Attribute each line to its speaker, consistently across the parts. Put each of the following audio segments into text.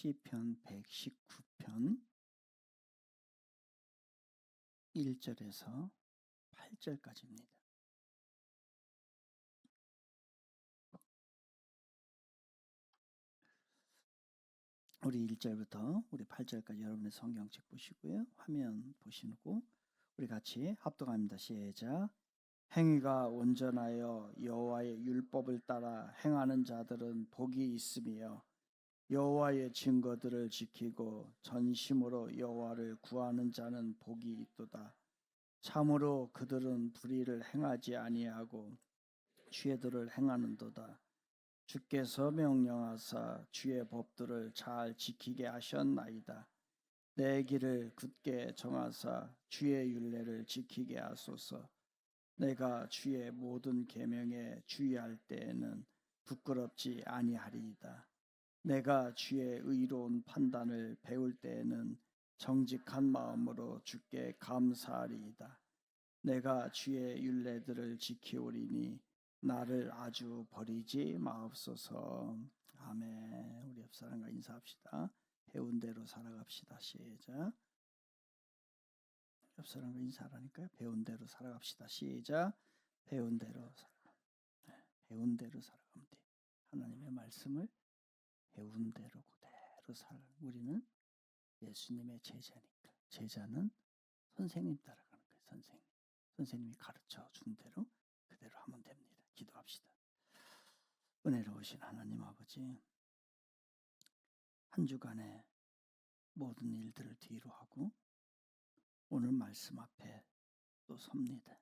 Speaker 1: 시편 119편 1절에서 8절까지입니다. 우리 1절부터 우리 8절까지 여러분의 성경책 보시고요. 화면 보시고 우리 같이 합독합니다. 시작. 행위가 온전하여 여호와의 율법을 따라 행하는 자들은 복이 있으며 여호와의 증거들을 지키고 전심으로 여호와를 구하는 자는 복이 있도다. 참으로 그들은 불의를 행하지 아니하고 죄들을 행하는도다. 주께서 명령하사 주의 법들을 잘 지키게 하셨나이다. 내 길을 굳게 정하사 주의 율례를 지키게 하소서. 내가 주의 모든 계명에 주의할 때에는 부끄럽지 아니하리이다. 내가 주의 의로운 판단을 배울 때에는 정직한 마음으로 주께 감사하리이다. 내가 주의 율례들을 지키오리니 나를 아주 버리지 마옵소서. 아멘. 우리 옆 사람과 인사합시다. 배운 대로 살아갑시다. 시작. 옆 사람과 인사하라니까요. 배운 대로 살아갑시다. 시작. 배운 대로 배운 대로 살아가면 돼. 하나님의 말씀을 배운 대로 그대로 살아. 우리는 예수님의 제자니까. 제자는 선생님 따라가는 거예요. 선생님이 가르쳐 준 대로 그대로 하면 됩니다. 기도합시다. 은혜로우신 하나님 아버지, 한 주간의 모든 일들을 뒤로 하고 오늘 말씀 앞에 또 섭니다.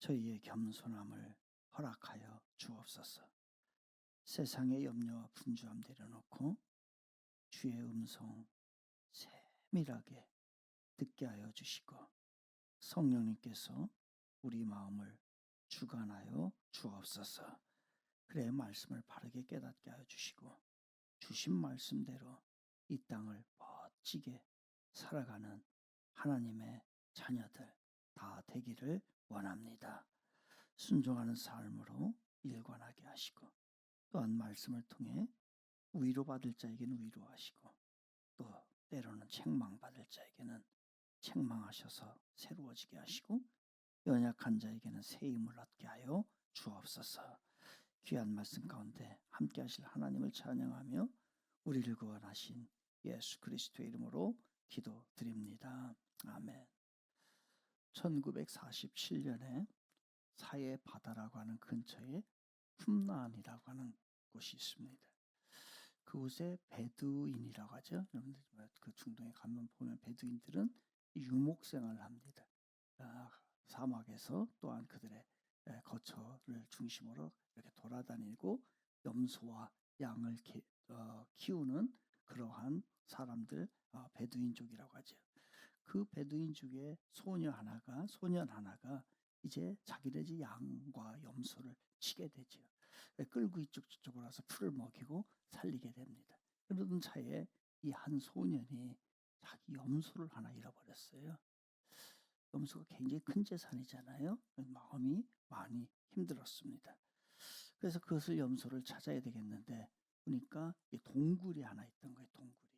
Speaker 1: 저희의 겸손함을 허락하여 주옵소서. 세상의 염려와 분주함 내려놓고 주의 음성 세밀하게 듣게 하여 주시고 성령님께서 우리 마음을 주관하여 주옵소서. 그래 말씀을 바르게 깨닫게 하여 주시고 주신 말씀대로 이 땅을 멋지게 살아가는 하나님의 자녀들 다 되기를 원합니다. 순종하는 삶으로 일관하게 하시고 또한 말씀을 통해 위로받을 자에게는 위로하시고 또 때로는 책망받을 자에게는 책망하셔서 새로워지게 하시고 연약한 자에게는 새 힘을 얻게 하여 주옵소서. 귀한 말씀 가운데 함께 하실 하나님을 찬양하며 우리를 구원하신 예수 그리스도의 이름으로 기도드립니다. 아멘. 1947년에 사해 바다라고 하는 근처에 쿰란이라고 하는 곳이 있습니다. 그곳에 베두인이라고 하죠. 여러분들 그 중동에 가면 보면 베두인들은 유목생활을 합니다. 사막에서 또한 그들의 거처를 중심으로 이렇게 돌아다니고 염소와 양을 키우는 그러한 사람들 베두인족이라고 하죠. 그 베두인족의 소년 하나가 이제 자기네 집 양과 염소를 치게 되죠. 끌고 이쪽으로 와서 풀을 먹이고 살리게 됩니다. 그러던 차에 이 한 소년이 자기 염소를 하나 잃어버렸어요. 염소가 굉장히 큰 재산이잖아요. 마음이 많이 힘들었습니다. 그래서 그것을 염소를 찾아야 되겠는데 보니까 이 동굴이 하나 있던 거예요. 동굴이.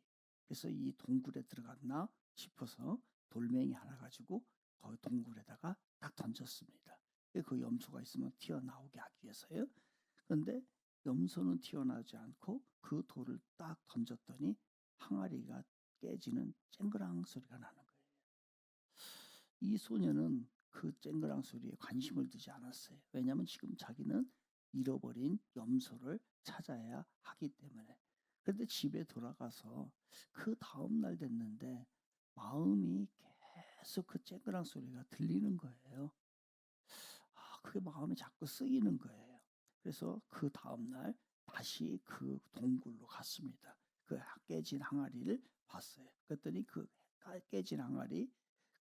Speaker 1: 그래서 이 동굴에 들어갔나 싶어서 돌멩이 하나 가지고 거기 동굴에다가 딱 던졌습니다. 그 염소가 있으면 튀어나오게 하기 위해서요. 그런데 염소는 튀어나오지 않고 그 돌을 딱 던졌더니 항아리가 깨지는 쨍그랑 소리가 나는 거예요. 이 소녀는 그 쨍그랑 소리에 관심을 두지 않았어요. 왜냐하면 지금 자기는 잃어버린 염소를 찾아야 하기 때문에. 그런데 집에 돌아가서 그 다음 날 됐는데 마음이 계속 그 쨍그랑 소리가 들리는 거예요. 그게 마음이 자꾸 쓰이는 거예요. 그래서 그 다음 날 다시 그 동굴로 갔습니다. 그 깨진 항아리를 봤어요. 그랬더니 그 깨진 항아리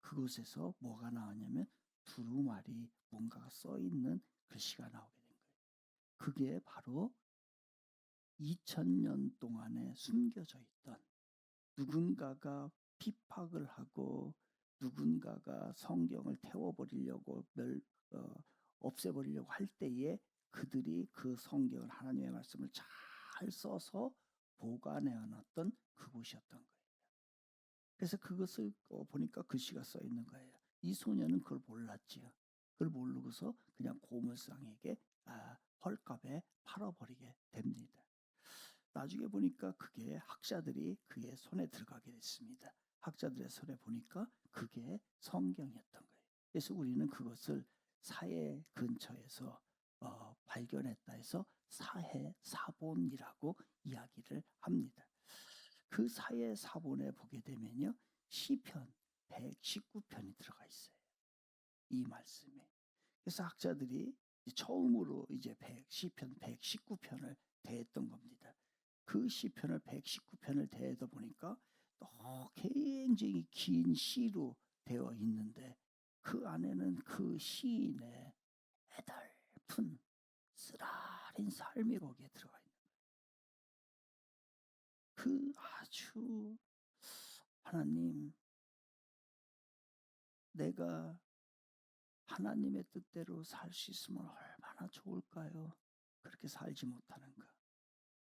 Speaker 1: 그곳에서 뭐가 나왔냐면 두루마리 뭔가가 써있는 글씨가 나오게 된 거예요. 그게 바로 2000년 동안에 숨겨져 있던 누군가가 핍박을 하고 누군가가 성경을 태워버리려고 없애버리려고 할 때에 그들이 그 성경을 하나님의 말씀을 잘 써서 보관해 놨던 그곳이었던 거예요. 그래서 그것을 보니까 글씨가 써 있는 거예요. 이 소녀는 그걸 몰랐지요. 그걸 모르고서 그냥 고물상에게 헐값에 팔아버리게 됩니다. 나중에 보니까 그게 학자들이 그의 손에 들어가게 됐습니다. 학자들의 손에 보니까 그게 성경이었던 거예요. 그래서 우리는 그것을 사해 근처에서 발견했다 해서 사해 사본이라고 이야기를 합니다. 그 사해 사본에 보게 되면요, 시편 119편이 들어가 있어요. 이 말씀에. 그래서 학자들이 처음으로 이제 시편 119편을 대했던 겁니다. 그 시편을 119편을 대하다 보니까 굉장히 긴 시로 되어 있는데 그 안에는 그 시인의 애달픈 쓰라린 삶이 거기에 들어가 있는 거예요. 그 아주 하나님, 내가 하나님의 뜻대로 살 수 있으면 얼마나 좋을까요? 그렇게 살지 못하는 것.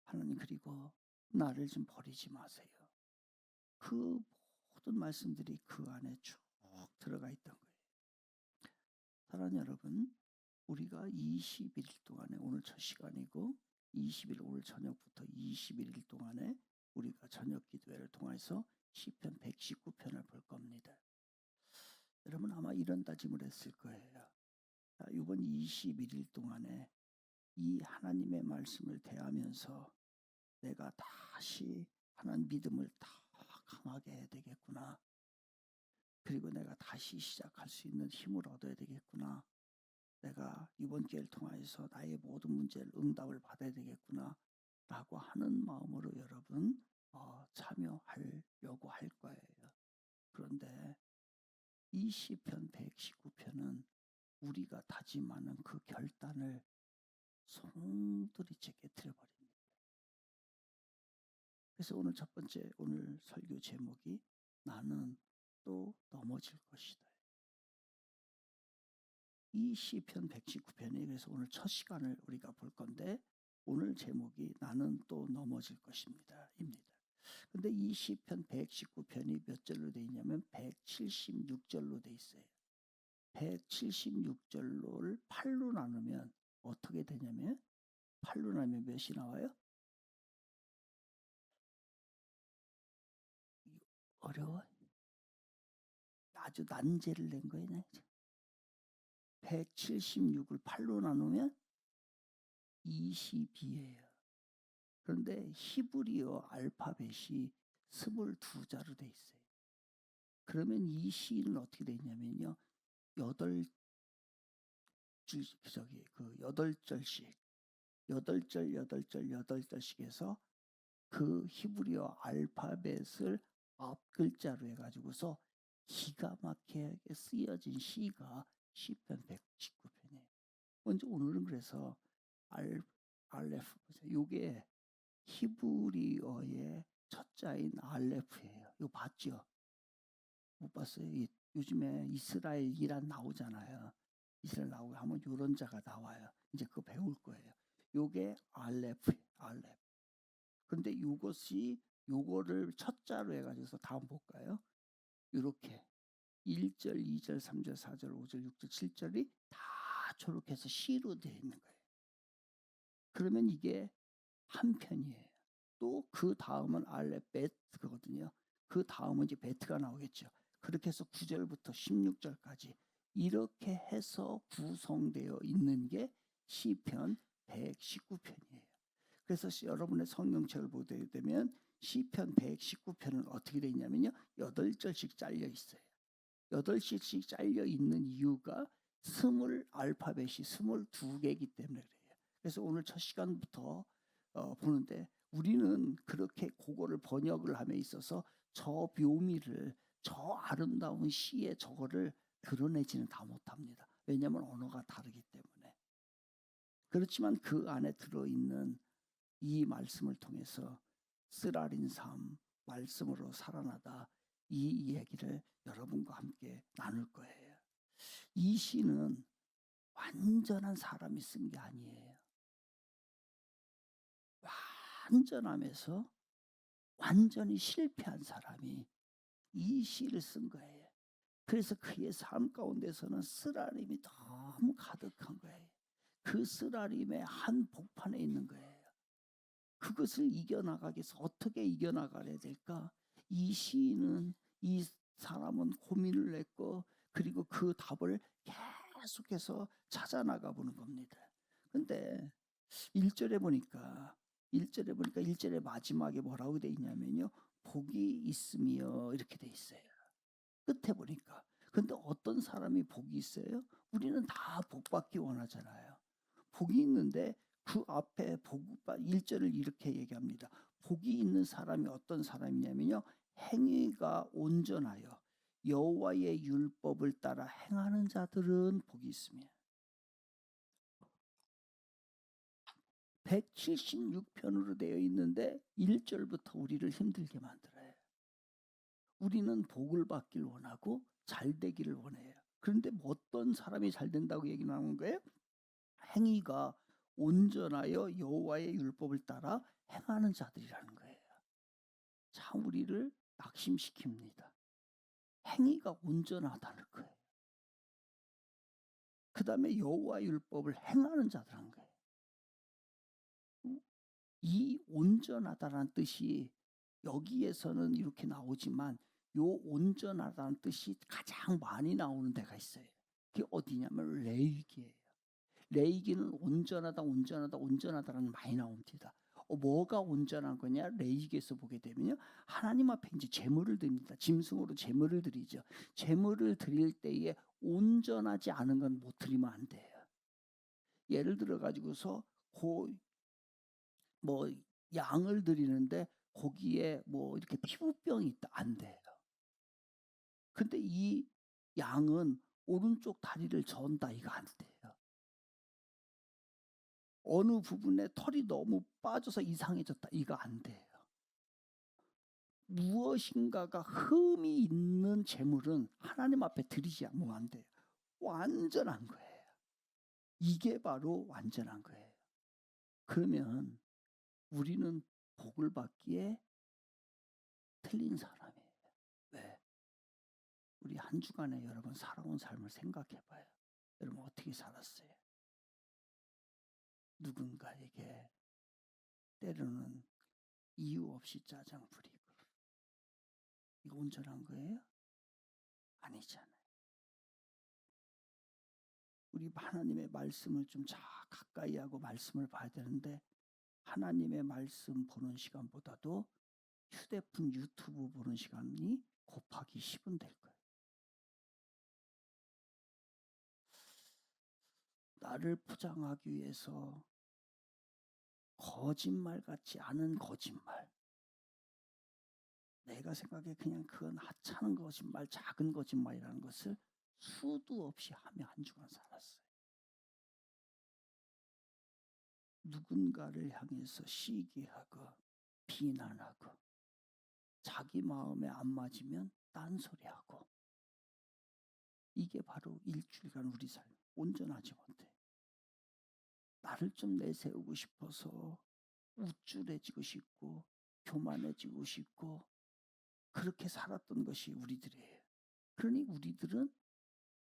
Speaker 1: 하나님, 그리고 나를 좀 버리지 마세요. 그 모든 말씀들이 그 안에 쭉 들어가 있던 거예요. 사랑하는 여러분, 우리가 21일 동안에, 오늘 첫 시간이고 20일 오늘 저녁부터 21일 동안에 우리가 저녁 기도회를 통해서 시편 119편을 볼 겁니다. 여러분 아마 이런 다짐을 했을 거예요. 이번 21일 동안에 이 하나님의 말씀을 대하면서 내가 다시 하나님 믿음을 더 강하게 해야 되겠구나. 그리고 내가 다시 시작할 수 있는 힘을 얻어야 되겠구나. 내가 이번 기회를 통해서 나의 모든 문제를 응답을 받아야 되겠구나 라고 하는 마음으로 여러분 참여하려고 할 거예요. 그런데 이 시편 119편은 우리가 다짐하는 그 결단을 송두리째 깨트려버립니다. 그래서 오늘 첫 번째 오늘 설교 제목이 나는 또 넘어질 것이다. 이 시편 119편이 그래서 오늘 첫 시간을 우리가 볼 건데 오늘 제목이 나는 또 넘어질 것입니다. 입니다. 근데 이 시편 119편이 몇 절로 돼 있냐면 176절로 돼 있어요. 176절로를 8로 나누면 어떻게 되냐면 8로 나누면 몇이 나와요? 어려워? 아주 난제를 낸 거예요. 176을 8로 나누면 22예요. 그런데 히브리어 알파벳이 22자로 돼 있어요. 그러면 이 시는 어떻게 돼 있냐면요. 8줄, 그 8절씩 8절 8절 8절씩 해서 그 히브리어 알파벳을 앞 글자로 해가지고서 기가 막히게 쓰여진 시가 시편 119편이에요. 먼저 오늘은 그래서 알레프 보세요. 이게 히브리어의 첫자인 알레프예요. 이거 봤죠? 못 봤어요? 요즘에 이스라엘 이란 나오잖아요. 이스라엘 나오고 하면 요런 자가 나와요. 이제 그거 배울 거예요. 요게 알레프예요. 알레프. 그런데 요거를 첫자로 해가지고서 다음 볼까요? 이렇게 1절, 2절, 3절, 4절, 5절, 6절, 7절이 다 저렇게 해서 시로 되어 있는 거예요. 그러면 이게 한 편이에요. 또 그 다음은 알레베트거든요. 그 다음은 이제 베트가 나오겠죠. 그렇게 해서 9절부터 16절까지 이렇게 해서 구성되어 있는 게 시편 119편이에요. 그래서 여러분의 성경책을 보게 되면 시편 119편은 어떻게 되어 있냐면요. 8절씩 잘려 있어요. 8절씩 잘려 있는 이유가 알파벳이 22개이기 때문에 그래요. 그래서 오늘 첫 시간부터 보는데 우리는 그렇게 그거를 번역을 함에 있어서 저 묘미를, 저 아름다운 시의 저거를 드러내지는 다 못합니다. 왜냐하면 언어가 다르기 때문에. 그렇지만 그 안에 들어있는 이 말씀을 통해서 쓰라린 삶, 말씀으로 살아나다 이 얘기를 여러분과 함께 나눌 거예요. 이 시는 완전한 사람이 쓴 게 아니에요. 완전하면서 완전히 실패한 사람이 이 시를 쓴 거예요. 그래서 그의 삶 가운데서는 쓰라림이 너무 가득한 거예요. 그 쓰라림의 한 복판에 있는 거예요. 그것을 이겨나가기 위해서 어떻게 이겨나가야 될까? 이 시인은, 이 사람은 고민을 했고, 그리고 그 답을 계속해서 찾아 나가 보는 겁니다. 근데 1절에 보니까 1절의 마지막에 뭐라고 돼 있냐면요, 복이 있으며 이렇게 돼 있어요. 끝에 보니까. 근데 어떤 사람이 복이 있어요? 우리는 다 복받기 원하잖아요. 복이 있는데 그 앞에 1절을 이렇게 얘기합니다. 복이 있는 사람이 어떤 사람이냐면요, 행위가 온전하여 여호와의 율법을 따라 행하는 자들은 복이 있으며. 176편으로 되어 있는데 1절부터 우리를 힘들게 만들어요. 우리는 복을 받길 원하고 잘 되기를 원해요. 그런데 어떤 사람이 잘 된다고 얘기 나온 거예요? 행위가 온전하여 여호와의 율법을 따라 행하는 자들이라는 거예요. 참 우리를 낙심시킵니다. 행위가 온전하다는 거예요. 그 다음에 여호와의 율법을 행하는 자들한 거예요. 이 온전하다는 뜻이 여기에서는 이렇게 나오지만 요 온전하다는 뜻이 가장 많이 나오는 데가 있어요. 그게 어디냐면 레위기예요. 레위기는 온전하다는 많이 나옵니다. 뭐가 온전한 거냐? 레위기에서 보게 되면요, 하나님 앞에 이제 제물을 드립니다. 짐승으로 제물을 드리죠. 제물을 드릴 때에 온전하지 않은 건 못 드리면 안 돼요. 예를 들어 가지고서 뭐 양을 드리는데 거기에 뭐 이렇게 피부병이 있다, 안 돼요. 근데 이 양은 오른쪽 다리를 저은다, 이거 안 돼요. 어느 부분에 털이 너무 빠져서 이상해졌다, 이거 안 돼요. 무엇인가가 흠이 있는 제물은 하나님 앞에 드리지 않으면 안 돼요. 완전한 거예요. 이게 바로 완전한 거예요. 그러면 우리는 복을 받기에 틀린 사람이에요. 왜? 우리 한 주간에 여러분 살아온 삶을 생각해 봐요. 여러분 어떻게 살았어요? 누군가에게 때로는 이유 없이 짜증 부리고, 이거 온전한 거예요? 아니잖아요. 우리 하나님의 말씀을 좀 가까이 하고 말씀을 봐야 되는데, 하나님의 말씀 보는 시간보다도 휴대폰 유튜브 보는 시간이 곱하기 10은 될 거예요. 나를 포장하기 위해서 거짓말 같지 않은 거짓말, 내가 생각해 그냥 그건 하찮은 거짓말, 작은 거짓말이라는 것을 수도 없이 하며 한 주간 살았어요. 누군가를 향해서 시기하고 비난하고 자기 마음에 안 맞으면 딴소리하고, 이게 바로 일주일간 우리 삶 온전하지 못해. 나를 좀 내세우고 싶어서 우쭐해지고 싶고 교만해지고 싶고 그렇게 살았던 것이 우리들이에요. 그러니 우리들은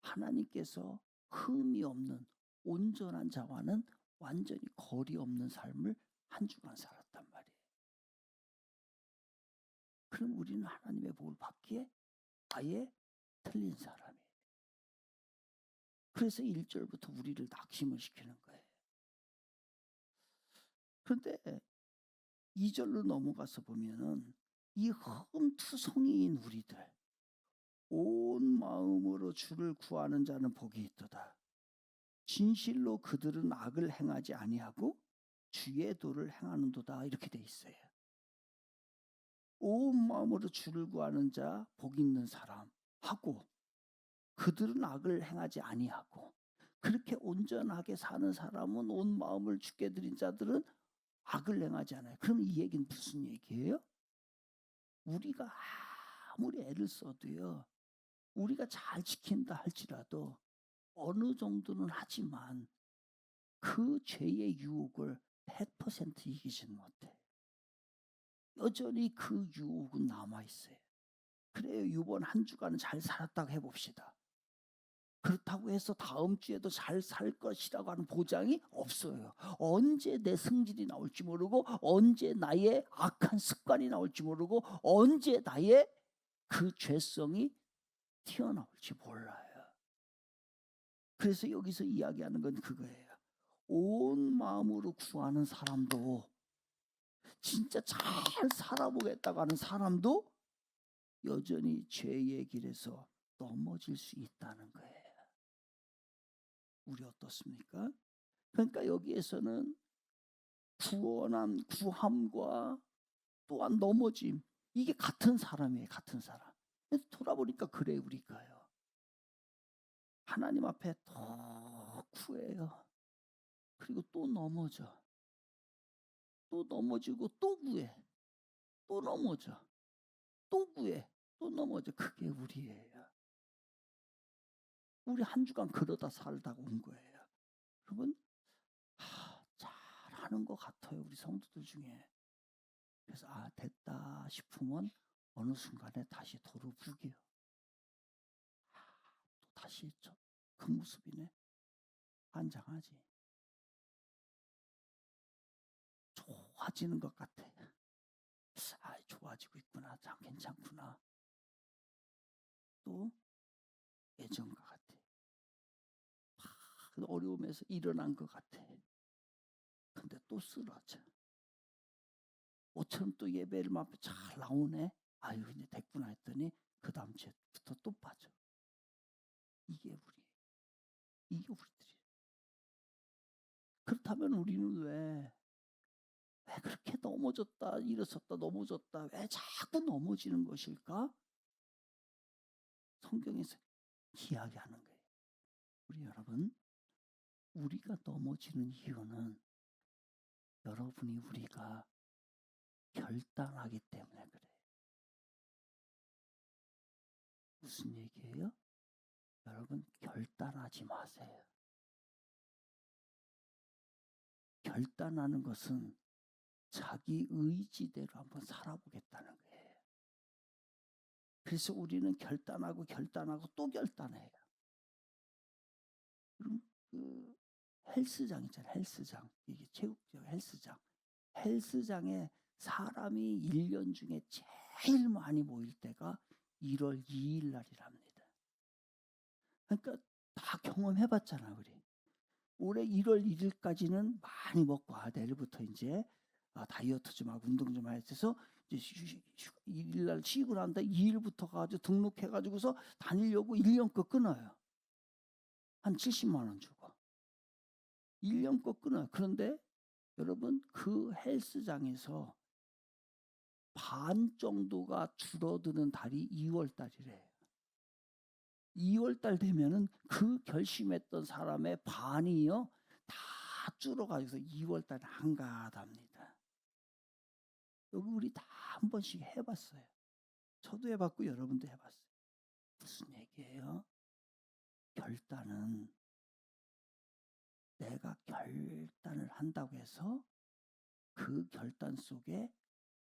Speaker 1: 하나님께서 흠이 없는 온전한 자와는 완전히 거리 없는 삶을 한 주간 살았단 말이에요. 그럼 우리는 하나님의 복을 받기에 아예 틀린 사람이에요. 그래서 1절부터 우리를 낙심을 시키는 거예요. 그런데 2절로 넘어가서 보면은 이 흠투성이인 우리들, 온 마음으로 주를 구하는 자는 복이 있도다. 진실로 그들은 악을 행하지 아니하고 주의 도를 행하는도다, 이렇게 돼 있어요. 온 마음으로 주를 구하는 자, 복 있는 사람 하고, 그들은 악을 행하지 아니하고, 그렇게 온전하게 사는 사람은, 온 마음을 주께 드린 자들은 악을 행하지 않아요. 그럼 이 얘기는 무슨 얘기예요? 우리가 아무리 애를 써도요, 우리가 잘 지킨다 할지라도 어느 정도는 하지만 그 죄의 유혹을 100% 이기지는 못해. 여전히 그 유혹은 남아있어요. 그래요. 이번 한 주간은 잘 살았다고 해봅시다. 그렇다고 해서 다음 주에도 잘 살 것이라고 하는 보장이 없어요. 언제 내 승질이 나올지 모르고, 언제 나의 악한 습관이 나올지 모르고, 언제 나의 그 죄성이 튀어나올지 몰라요. 그래서 여기서 이야기하는 건 그거예요. 온 마음으로 구하는 사람도, 진짜 잘 살아보겠다고 하는 사람도 여전히 죄의 길에서 넘어질 수 있다는 거예요. 우리 어떻습니까? 그러니까 여기에서는 구함과 또한 넘어짐, 이게 같은 사람이에요. 같은 사람. 돌아보니까 그래. 우리가요, 하나님 앞에 더 구해요. 그리고 또 넘어져. 또 넘어지고 또 구해. 또 넘어져. 또 구해. 또 넘어져. 그게 우리예요. 우리 한 주간 그러다 살다가 온 거예요. 여러분, 잘하는 것 같아요. 우리 성도들 중에. 그래서 됐다 싶으면 어느 순간에 다시 도로 부게요. 또 다시 그 모습이네. 환장하지. 좋아지는 것 같아. 좋아지고 있구나. 참 괜찮구나. 또 예전과 같아. 그 어려움에서 일어난 것 같아. 근데 또 쓰러져. 모처럼 또 예배를 앞에 잘 나오네. 이제 됐구나 했더니 그 다음 주부터 또 빠져. 이게 우리들이. 그렇다면 우리는 왜 그렇게 넘어졌다 일어섰다 넘어졌다 왜 자꾸 넘어지는 것일까? 성경에서 이야기하는 거예요. 우리 여러분, 우리가 넘어지는 이유는 여러분이 우리가 결단하기 때문에 그래요. 무슨 얘기예요? 여러분, 결단하지 마세요. 결단하는 것은 자기 의지대로 한번 살아보겠다는 거예요. 그래서 우리는 결단하고 또 결단해요. 그럼 그 헬스장 있잖아요. 헬스장. 이게 체육장 헬스장. 헬스장에 사람이 1년 중에 제일 많이 모일 때가 1월 2일 날이랍니다. 그러니까 다 경험해봤잖아 우리. 올해 1월 1일까지는 많이 먹고 내일부터 이제 다이어트 좀 하고 운동 좀 해서 이제 1일날 쉬고 난다 2일부터 가지고 등록해가지고서 다니려고 1년 거 끊어요. 한 70만 원 주고 1년 거 끊어요. 그런데 여러분, 그 헬스장에서 반 정도가 줄어드는 달이 2월 달이래요. 2월 달 되면은 그 결심했던 사람의 반이요 다 줄어가지고 2월 달에 한가하답니다. 여기 우리 다 한 번씩 해봤어요. 저도 해봤고 여러분도 해봤어요. 무슨 얘기예요? 결단은 내가 결단을 한다고 해서 그 결단 속에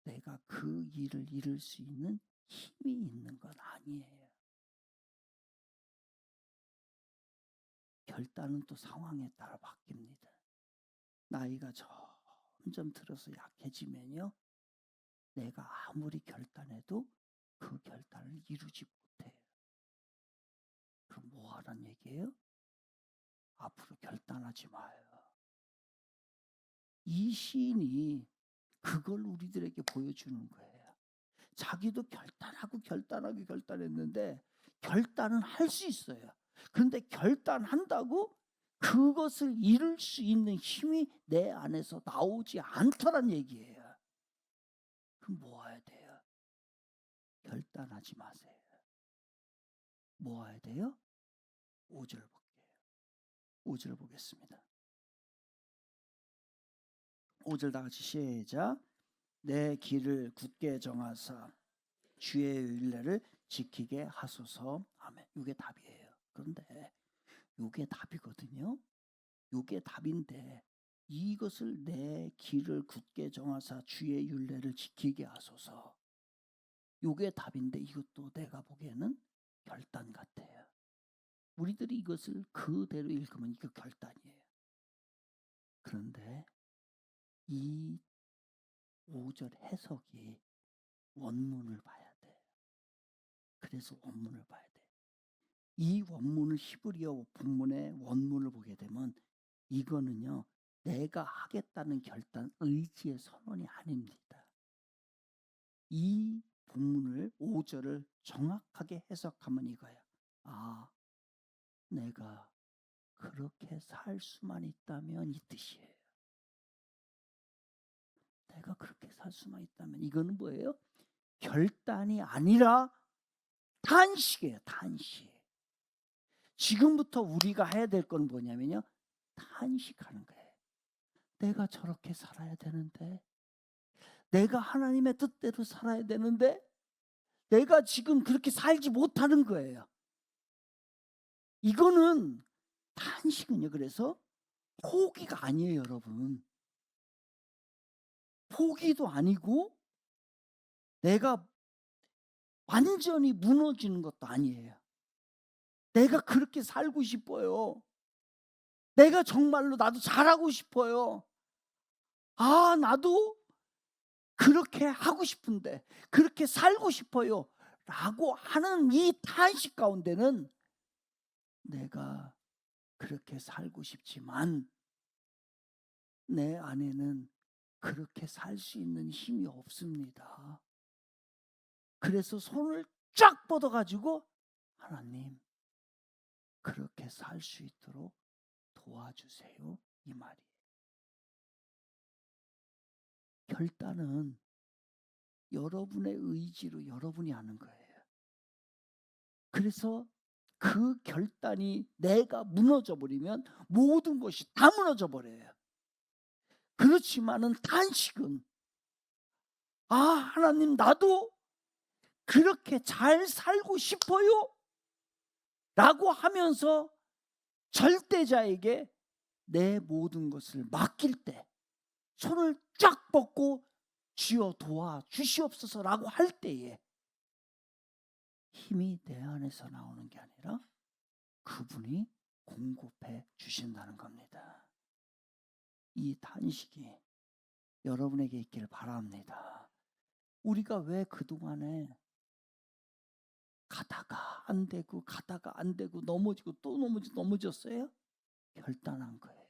Speaker 1: 내가 그 일을 이룰 수 있는 힘이 있는 건 아니에요. 결단은 또 상황에 따라 바뀝니다. 나이가 점점 들어서 약해지면요, 내가 아무리 결단해도 그 결단을 이루지 못해요. 그럼 뭐 하란 얘기예요? 앞으로 결단하지 마요. 이 시인이 그걸 우리들에게 보여주는 거예요. 자기도 결단했는데 결단은 할 수 있어요. 그런데 결단한다고 그것을 이룰 수 있는 힘이 내 안에서 나오지 않더란 얘기예요. 그럼 뭐 해야 돼요? 결단하지 마세요. 뭐 해야 돼요? 5절 볼게요. 5절 보겠습니다. 5절 다 같이 시작. 내 길을 굳게 정하사 주의 윤례를 지키게 하소서. 아멘. 이게 답이에요. 그런데 이게 답이거든요. 이게 답인데 이것을 내 길을 굳게 정하사 주의 율례를 지키게 하소서. 요게 답인데 이것도 내가 보기에는 결단 같아요. 우리들이 이것을 그대로 읽으면 이거 결단이에요. 그런데 이 5절 해석이 원문을 봐야 돼. 그래서 원문을 봐야 돼. 이 원문을 히브리어 본문의 원문을 보게 되면 이거는요, 내가 하겠다는 결단, 의지의 선언이 아닙니다. 이 본문을 5절을 정확하게 해석하면 이거야. 아, 내가 그렇게 살 수만 있다면 이 뜻이에요. 내가 그렇게 살 수만 있다면 이거는 뭐예요? 결단이 아니라 탄식이에요. 탄식. 지금부터 우리가 해야 될 건 뭐냐면요, 탄식하는 거예요. 내가 저렇게 살아야 되는데, 내가 하나님의 뜻대로 살아야 되는데 내가 지금 그렇게 살지 못하는 거예요. 이거는 탄식은요, 그래서 포기가 아니에요, 여러분. 포기도 아니고 내가 완전히 무너지는 것도 아니에요. 내가 그렇게 살고 싶어요. 내가 정말로 나도 잘하고 싶어요. 아, 나도 그렇게 하고 싶은데, 그렇게 살고 싶어요 라고 하는 이 탄식 가운데는 내가 그렇게 살고 싶지만 내 안에는 그렇게 살 수 있는 힘이 없습니다. 그래서 손을 쫙 뻗어가지고 하나님, 그렇게 살 수 있도록 도와주세요, 이 말이에요. 결단은 여러분의 의지로 여러분이 하는 거예요. 그래서 그 결단이 내가 무너져 버리면 모든 것이 다 무너져 버려요. 그렇지만은 탄식은, 아, 하나님, 나도 그렇게 잘 살고 싶어요 라고 하면서 절대자에게 내 모든 것을 맡길 때, 손을 쫙 뻗고 주여 도와주시옵소서 라고 할 때에 힘이 내 안에서 나오는 게 아니라 그분이 공급해 주신다는 겁니다. 이 탄식이 여러분에게 있기를 바랍니다. 우리가 왜 그동안에 가다가 안 되고 가다가 안 되고 넘어지고 또 넘어졌어요? 결단한 거예요.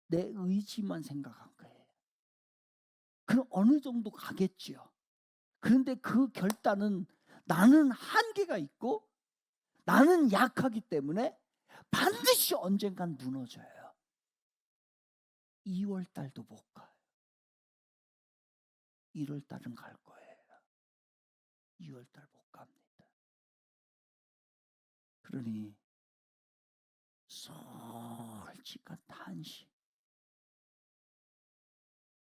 Speaker 1: 내 의지만 생각한 거예요. 그럼 어느 정도 가겠지요. 그런데 그 결단은 나는 한계가 있고 나는 약하기 때문에 반드시 언젠간 무너져요. 2월 달도 못 가요. 1월 달은 갈 거예요. 2월 달 못 갑니다. 그러니 솔직한 탄식,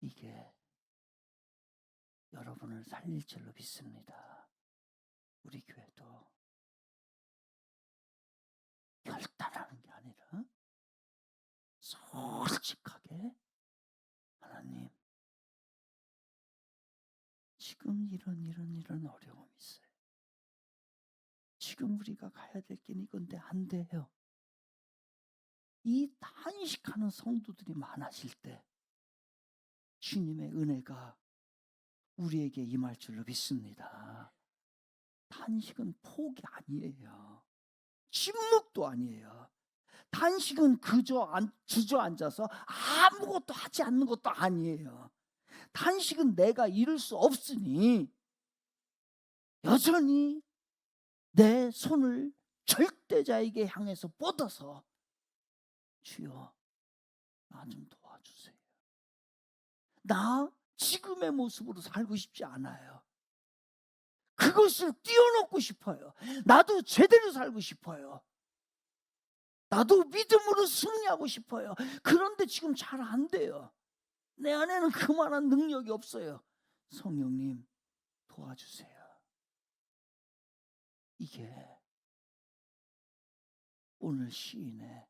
Speaker 1: 이게 여러분을 살릴 줄로 믿습니다. 우리 교회도 결단하는 게 아니라 솔직하게, 하나님, 지금 이런 어려움이 있어요. 지금 우리가 가야 될 길은 이건데 안 돼요. 이 탄식하는 성도들이 많아질 때 주님의 은혜가 우리에게 임할 줄로 믿습니다. 탄식은 포기 아니에요. 침묵도 아니에요. 탄식은 그저 주저앉아서 아무것도 하지 않는 것도 아니에요. 탄식은 내가 이룰 수 없으니 여전히 내 손을 절대자에게 향해서 뻗어서 주여, 나 좀 도와주세요. 나 지금의 모습으로 살고 싶지 않아요. 그것을 뛰어넘고 싶어요. 나도 제대로 살고 싶어요. 나도 믿음으로 승리하고 싶어요. 그런데 지금 잘 안 돼요. 내 안에는 그만한 능력이 없어요. 성령님, 도와주세요. 이게 오늘 시인의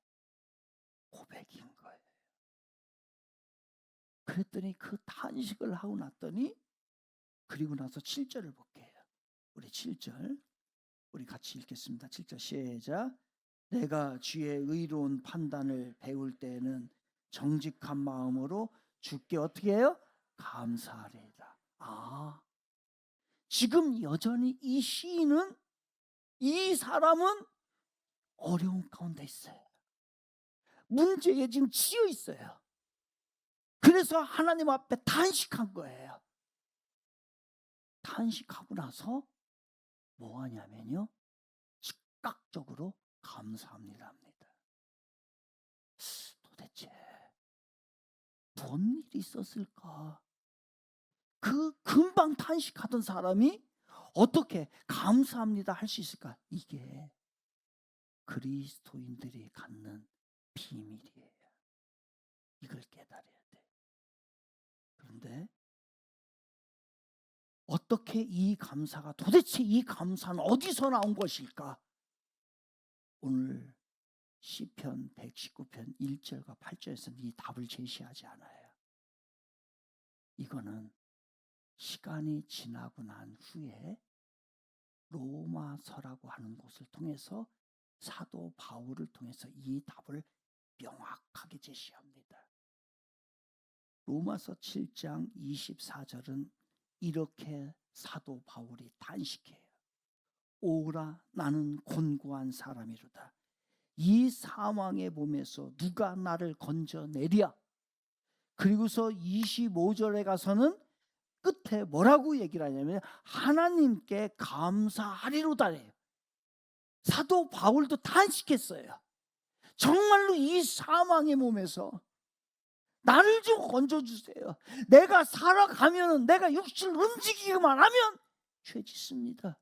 Speaker 1: 고백인 거예요. 그랬더니 그 탄식을 하고 났더니 그리고 나서 7절을 볼게요. 우리 7절 우리 같이 읽겠습니다. 7절 시작. 내가 주의 의로운 판단을 배울 때에는 정직한 마음으로 주께 어떻게 해요? 감사하리이다. 지금 여전히 이 시인은, 이 사람은 어려운 가운데 있어요. 문제에 지금 치여 있어요. 그래서 하나님 앞에 탄식한 거예요. 탄식하고 나서 뭐 하냐면요, 즉각적으로 감사합니다 합니다. 도대체 뭔 일이 있었을까? 그 금방 탄식하던 사람이 어떻게 감사합니다 할 수 있을까? 이게 그리스도인들이 갖는 비밀이에요. 이걸 깨달아야 돼. 그런데 어떻게 이 감사가, 도대체 이 감사는 어디서 나온 것일까? 오늘 시편 119편 1절과 8절에서는 이 답을 제시하지 않아요. 이거는 시간이 지나고 난 후에 로마서라고 하는 곳을 통해서 사도 바울을 통해서 이 답을 명확하게 제시합니다. 로마서 7장 24절은 이렇게 사도 바울이 탄식해요. 오라 나는 곤고한 사람이로다. 이 사망의 몸에서 누가 나를 건져내랴. 그리고서 25절에 가서는 끝에 뭐라고 얘기를 하냐면 하나님께 감사하리로다래요. 사도 바울도 탄식했어요. 정말로 이 사망의 몸에서 나를 좀 건져주세요. 내가 살아가면, 내가 육신을 움직이기만 하면 죄 짓습니다.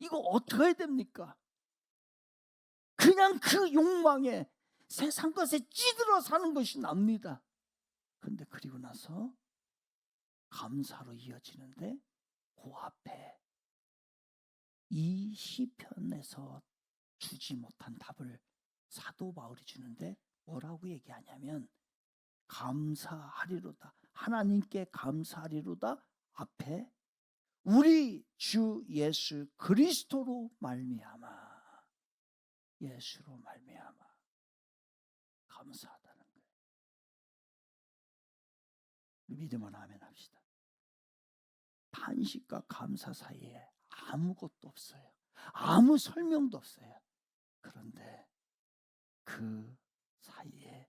Speaker 1: 이거 어떻게 해야 됩니까? 그냥 그 욕망에 세상 것에 찌들어 사는 것이 납니다. 그런데 그리고 나서 감사로 이어지는데 그 앞에 이 시편에서 주지 못한 답을 사도 바울이 주는데 뭐라고 얘기하냐면 감사하리로다. 하나님께 감사하리로다. 앞에 우리 주 예수 그리스도로 말미암아, 예수로 말미암아 감사하다는 거예요. 믿음으로 아멘 합시다. 탄식과 감사 사이에 아무것도 없어요. 아무 설명도 없어요. 그런데 그 사이에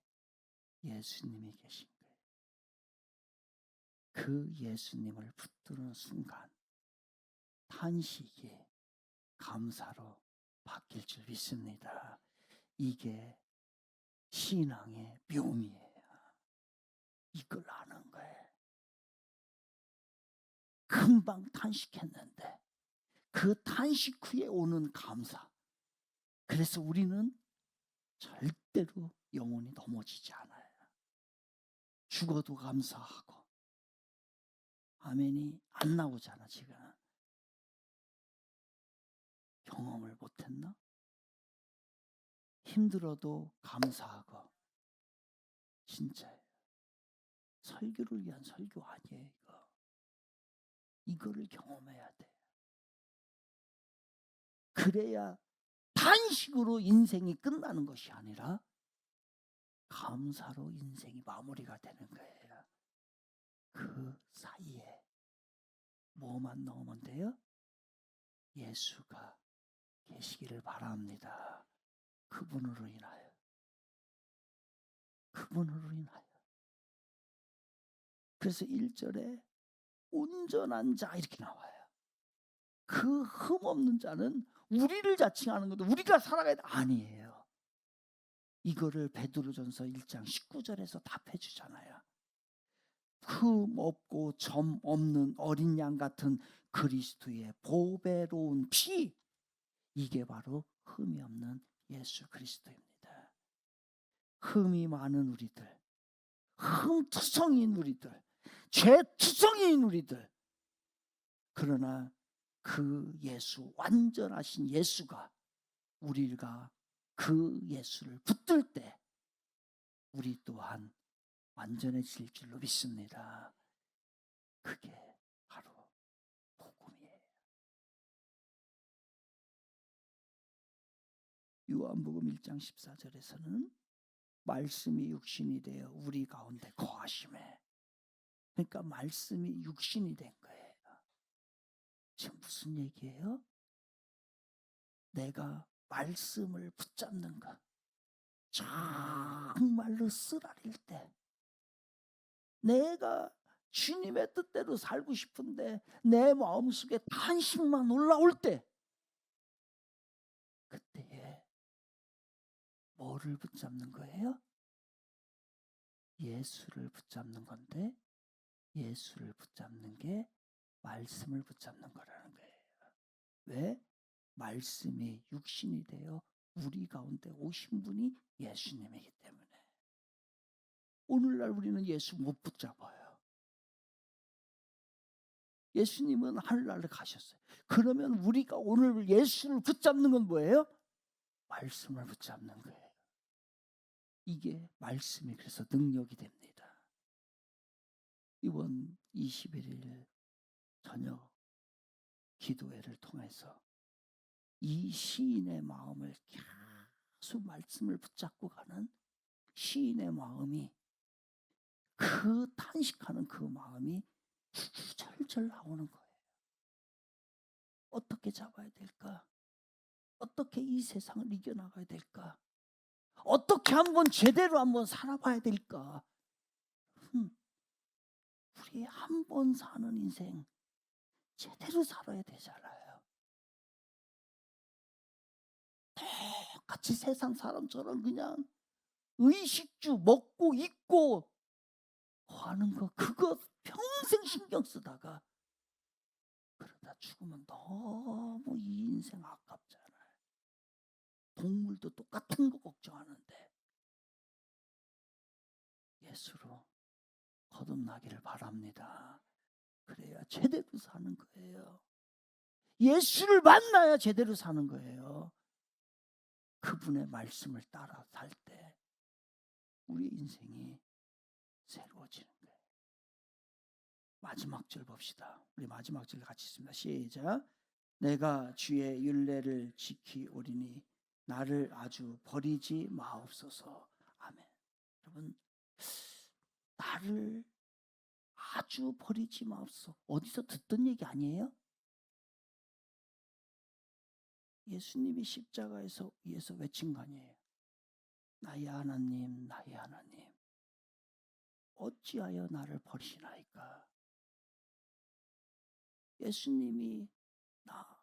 Speaker 1: 예수님이 계신 거예요. 그 예수님을 붙드는 순간 탄식이 감사로 바뀔 줄 믿습니다. 이게 신앙의 묘미예요. 이걸 아는 거예요. 금방 탄식했는데 그 탄식 후에 오는 감사. 그래서 우리는 절대로 영혼이 넘어지지 않아요. 죽어도 감사하고. 아멘이 안 나오잖아. 지금 경험을 못했나? 힘들어도 감사하고. 진짜예요. 설교를 위한 설교 아니에요. 이거를 경험해야 돼. 그래야 탄식으로 인생이 끝나는 것이 아니라 감사로 인생이 마무리가 되는 거예요. 그 사이에 뭐만 넣으면 돼요? 예수가 계시기를 바랍니다. 그분으로 인하여. 그분으로 인하여. 그래서 1절에 온전한 자 이렇게 나와요. 그 흠없는 자는 우리를 자칭하는 것도 우리가 살아가야 돼. 아니에요. 이거를 베드로전서 1장 19절에서 답해 주잖아요. 흠 없고 점 없는 어린 양 같은 그리스도의 보배로운 피, 이게 바로 흠이 없는 예수 그리스도입니다. 흠이 많은 우리들, 흠투성이인 우리들, 죄투성이인 우리들, 그러나 그 예수, 완전하신 예수가 우리가 그 예수를 붙들 때 우리 또한 완전해질 줄로 믿습니다. 그게 바로 복음이에요. 요한복음 1장 14절에서는 말씀이 육신이 되어 우리 가운데 거하심에, 그러니까 말씀이 육신이 된 거예요. 지금 무슨 얘기예요? 내가 말씀을 붙잡는 것, 정말로 쓰라릴 때, 내가 주님의 뜻대로 살고 싶은데 내 마음속에 탄식만 올라올 때, 그때에 뭐를 붙잡는 거예요? 예수를 붙잡는 건데, 예수를 붙잡는 게 말씀을 붙잡는 거라는 거예요. 왜? 말씀이 육신이 되어 우리 가운데 오신 분이 예수님이기 때문에. 오늘날 우리는 예수 못 붙잡아요. 예수님은 하늘나라에 가셨어요. 그러면 우리가 오늘 예수를 붙잡는 건 뭐예요? 말씀을 붙잡는 거예요. 이게 말씀이 그래서 능력이 됩니다. 이번 21일 저녁 기도회를 통해서 이 시인의 마음을 계속 말씀을 붙잡고 가는 시인의 마음이, 그 탄식하는 그 마음이 철철 나오는 거예요. 어떻게 잡아야 될까? 어떻게 이 세상을 이겨나가야 될까? 어떻게 한번 제대로 한번 살아봐야 될까? 우리 한 번 사는 인생 제대로 살아야 되잖아요. 똑같이 세상 사람처럼 그냥 의식주 먹고 입고 하는 거, 그거 평생 신경 쓰다가 그러다 죽으면 너무 이 인생 아깝잖아요. 동물도 똑같은 거 걱정하는데 예수로 거듭나기를 바랍니다. 그래야 제대로 사는 거예요. 예수를 만나야 제대로 사는 거예요. 그분의 말씀을 따라 살 때 우리 인생이 새로워지는 거예요. 마지막 절 봅시다. 우리 마지막 절 같이 있습니다. 시작. 내가 주의 율례를 지키오리니 나를 아주 버리지 마옵소서. 아멘. 여러분, 나를 아주 버리지 마옵소서. 어디서 듣던 얘기 아니에요? 예수님이 십자가에서 위에서 외친 거 아니에요? 나의 하나님, 나의 하나님, 어찌하여 나를 버리시나이까? 예수님이 나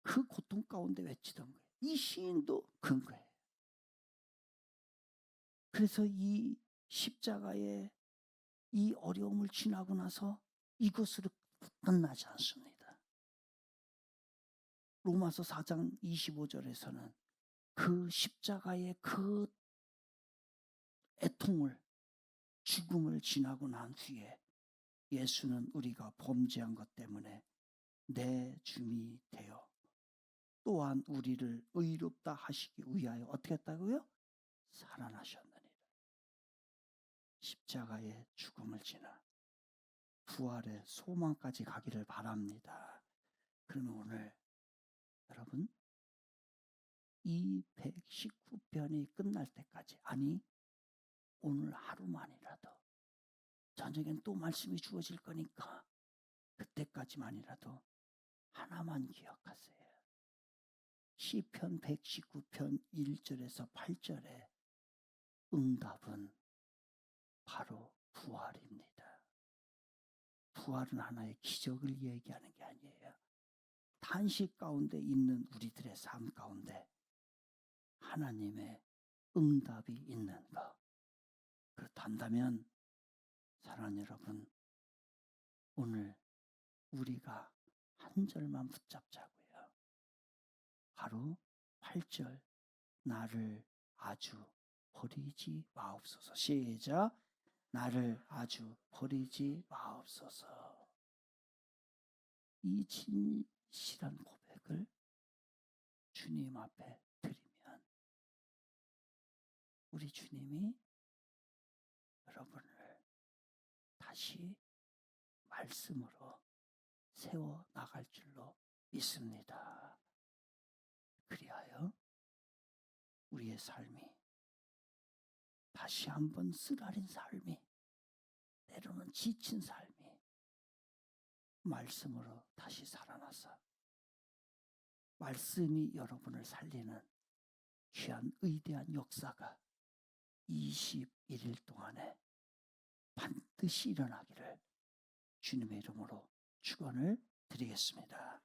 Speaker 1: 그 고통 가운데 외치던 거예요. 이 시인도 그런 거예요. 그래서 이 십자가의 이 어려움을 지나고 나서 이것으로 끝나지 않습니다. 로마서 4장 25절에서는 그 십자가의 그 애통을, 죽음을 지나고 난 후에 예수는 우리가 범죄한 것 때문에 내 줌이 되어 또한 우리를 의롭다 하시기 위하여 어떻게 했다고요? 살아나셨느니라. 십자가의 죽음을 지나 부활의 소망까지 가기를 바랍니다. 그러면 오늘 여러분 이 119편이 끝날 때까지, 아니 오늘 하루만이라도, 저녁엔 또 말씀이 주어질 거니까 그때까지만이라도 하나만 기억하세요. 시편 119편 1절에서 8절에 응답은 바로 부활입니다. 부활은 하나의 기적을 얘기하는 게 아니에요. 탄식 가운데 있는 우리들의 삶 가운데 하나님의 응답이 있는 것. 그렇다면 사랑하는 여러분, 오늘 우리가 한 절만 붙잡자고요. 바로 8절, 나를 아주 버리지 마옵소서. 시작. 나를 아주 버리지 마옵소서. 이 진실한 고백을 주님 앞에 드리면 우리 주님이 여러분을 다시 말씀으로 세워 나갈 줄로 믿습니다. 그리하여 우리의 삶이 다시 한번 쓰라린 삶이, 때로는 지친 삶이 말씀으로 다시 살아나서 말씀이 여러분을 살리는 귀한 의대한 역사가 21일 동안에 반드시 일어나기를 주님의 이름으로 축원을 드리겠습니다.